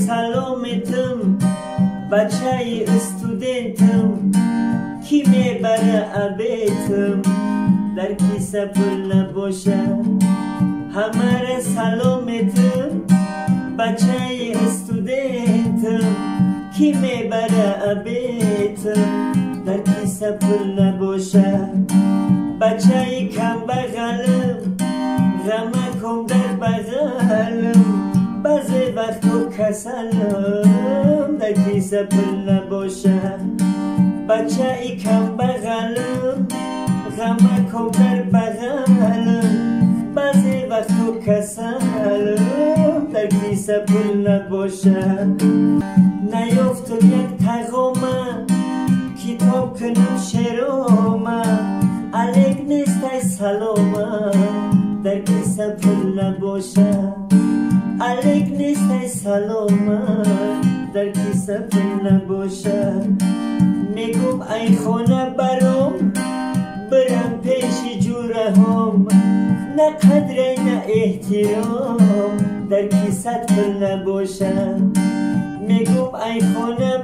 سلامتم بچه استودنتم کی میبره عبیتم در کیسه پول نباشه همه را سلامتم بچه استودنتم کی میبره عبیتم در کیسه پول نباشه بچه کم بغلم غمه کن در بغلم بعضی وقتا کسلم در کیسه پول نباشه بچه ای کم بغلم غمه کن در بغلم بعضی وقتا کسلم در کیسه پول نباشه نیافتم یک تقامه کتاب کنم شرامه علیک نیست ای سلامه در کیسه پول نباشه علیک نیست ای سلامه در کیسه پول نباشه میگم ای خانه برام برم پیش جوره هم نه قدر نه احترام در کیسه پول نباشه میگم ای خانه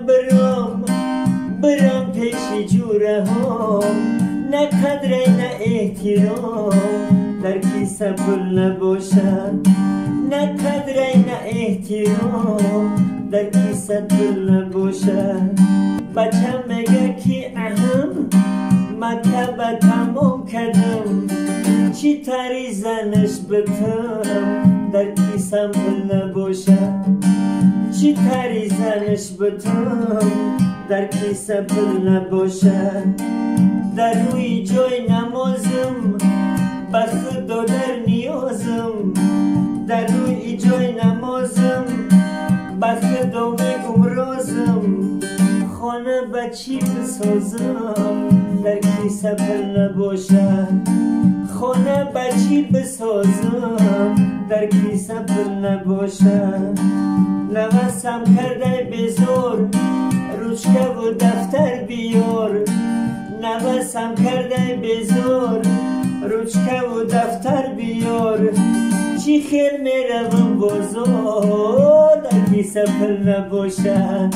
برم پیش جوره هم نه قدر نه احترام در کیسه پول نباشه نه قدر نه احترام در کیسه پول نباشه بچه میگه که اهم مکتب تمام کردم چی تری زنش بتم در کیسه پول نباشه چی تری زنش بتم در کیسه پول نباشه در روی جای نمازم به خدا در نیازم در روی جای نمازم به خدا میگم رازم خانه بچی بسازم در کیسه پول نباشه خانه بچی بسازم در کیسه پول نباشه نوسم کرده بزار روچکه و دفتر بیار نوسم کرده بزار روچکه و دفتر بیار چی خیل میروم بازار در کیسه پول نباشه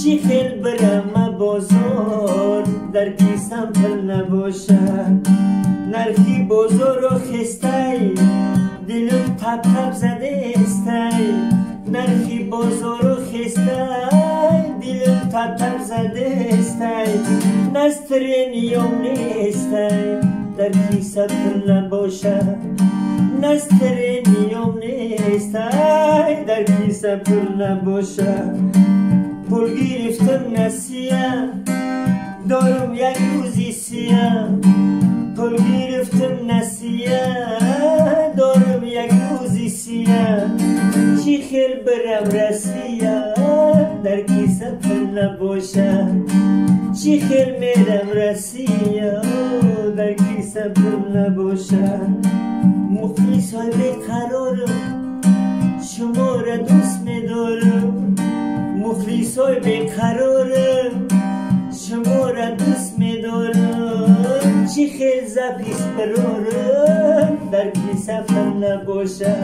چی خیل برم بازار در کیسه پول نباشه نرخی بازار رو خسته دلم تپ تپ زده استه نرخی بازار رو خسته دلم تپ تپ زده استه نسترینیوم نیسته در کیسه پول نباشه نسترینیوم نیسته در کیسه پول نباشه پول گرفتم نسیه دارم یک روزی سیه پول گرفتم نسیه دارم یک روزی سیه چی خیل برم رسیه در کیسه پول نباشه چی خیل میرم رسیه در کیسه پول نباشه مخلص های بیقرارم شما را دوست میدارم مخلص های بیقرارم شما را دوست میدارم چی خیل زپیس برارم در کیسه پول نباشه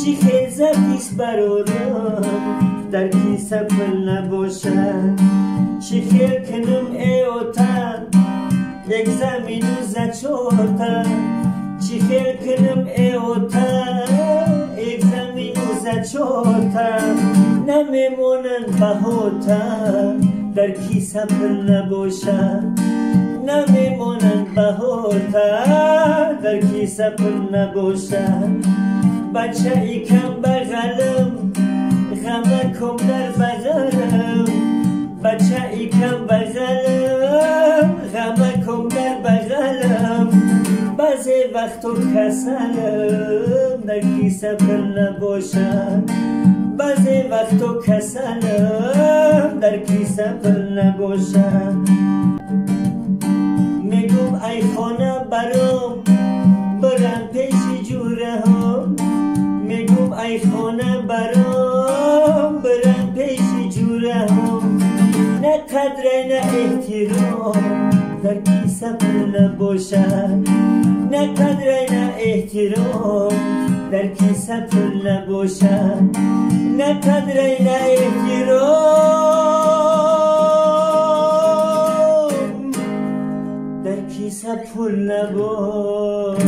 چی خیل زپیس برارم در کیسه پول نباشه چی خیل کنم ای اوتن یک زمین و زچورتن چی خیل کنم ای اوتن یک زمین و زچورتن نمیمونن بهوتن در کیسه پول نباشه نمیمونن بهوتن در کیسه پول نباشه بچه ای کم بغلم غمه کم در بغلم بچه ای کم بغلم غمه کم در بغلم بعضی وقتا کسلم در کیسه پول نباشه بعضی وقتا کسلم در کیسه پول نباشه میگم ای خانه برام برم پیش جوره هم میگم ای خانه برام برم پیش جوره هم نه قدر نه احترام در کیسه پول نباشه نه قدر نه احترام در کیسه پول نباشد نه قدر نه احترام در کیسه پول نباشد